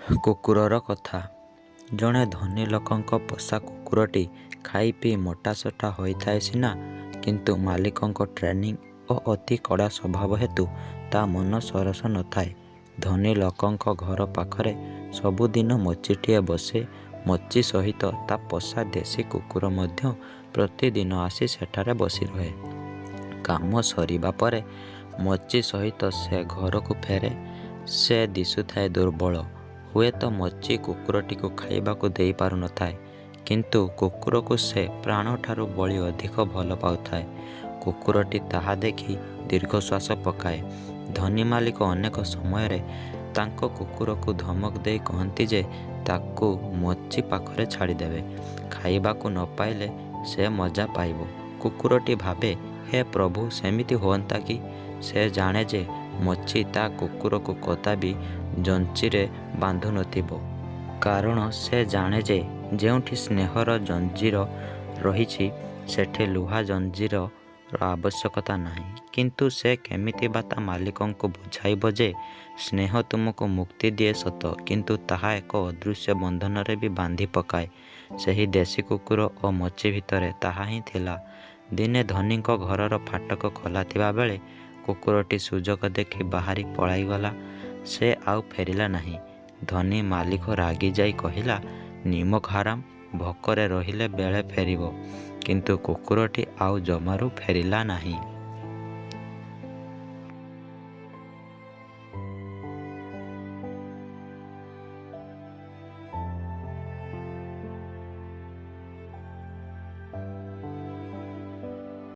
କୁକୁରର କଥା। ଜଣେ ଧନୀ ଲୋକଙ୍କ ପୋଷା କୁକୁରଟି ଖାଇ ପିଇ ମୋଟାସୋଟା ହୋଇଥାଏ ସିନା, କିନ୍ତୁ ମାଲିକଙ୍କ ଟ୍ରେନିଂ ଓ ଅତି କଡ଼ା ସ୍ୱଭାବ ହେତୁ ତା ମନ ସରସ ନଥାଏ। ଧନୀ ଲୋକଙ୍କ ଘର ପାଖରେ ସବୁଦିନ ମୋଚିଟିଏ ବସେ। ମୋଚି ସହିତ ତା ପୋଷା ଦେଶୀ କୁକୁର ମଧ୍ୟ ପ୍ରତିଦିନ ଆସି ସେଠାରେ ବସି ରହେ। କାମ ସରିବା ପରେ ମୋଚି ସହିତ ସେ ଘରକୁ ଫେରେ। ସେ ଦିଶୁଥାଏ ଦୁର୍ବଳ। ହୁଏତ ମୋଚି କୁକୁରଟିକୁ ଖାଇବାକୁ ଦେଇପାରୁନଥାଏ, କିନ୍ତୁ କୁକୁରକୁ ସେ ପ୍ରାଣଠାରୁ ବଳି ଅଧିକ ଭଲ ପାଉଥାଏ। କୁକୁରଟି ତାହା ଦେଖି ଦୀର୍ଘଶ୍ୱାସ ପକାଏ। ଧନୀ ମାଲିକ ଅନେକ ସମୟରେ ତାଙ୍କ କୁକୁରକୁ ଧମକ ଦେଇ କହନ୍ତି ଯେ ତାକୁ ମୋଚି ପାଖରେ ଛାଡ଼ିଦେବେ। ଖାଇବାକୁ ନ ପାଇଲେ ସେ ମଜା ପାଇବ। କୁକୁରଟି ଭାବେ, ହେ ପ୍ରଭୁ, ସେମିତି ହୁଅନ୍ତା କି? ସେ ଜାଣେ ଯେ ମୋଚି ତା କୁକୁରକୁ କଦାପି ଜଞ୍ଜିରେ ବାନ୍ଧୁ ନଥିବ। କାରଣ ସେ ଜାଣେ ଯେ ଯେଉଁଠି ସ୍ନେହର ଜଞ୍ଜିର ରହିଛି, ସେଠି ଲୁହା ଜଞ୍ଜିରର ଆବଶ୍ୟକତା ନାହିଁ। କିନ୍ତୁ ସେ କେମିତି ବା ତା ମାଲିକଙ୍କୁ ବୁଝାଇବ ଯେ ସ୍ନେହ ତୁମକୁ ମୁକ୍ତି ଦିଏ ସତ, କିନ୍ତୁ ତାହା ଏକ ଅଦୃଶ୍ୟ ବନ୍ଧନରେ ବି ବାନ୍ଧି ପକାଏ। ସେହି ଦେଶୀ କୁକୁର ଓ ମୋଚି ଭିତରେ ତାହା ହିଁ ଥିଲା। ଦିନେ ଧନୀଙ୍କ ଘରର ଫାଟକ ଖୋଲା ଥିବା ବେଳେ କୁକୁରଟି ସୁଯୋଗ ଦେଖି ବାହାରି ପଳାଇଗଲା। ସେ ଆଉ ଫେରିଲା ନାହିଁ। ଧନୀ ମାଲିକ ରାଗି ଯାଇ କହିଲା, ନିମକ ହାରାମ, ଭୋକରେ ରହିଲେ ବେଳେ ଫେରିବ। କିନ୍ତୁ କୁକୁରଟି ଆଉ ଜମାରୁ ଫେରିଲା ନାହିଁ।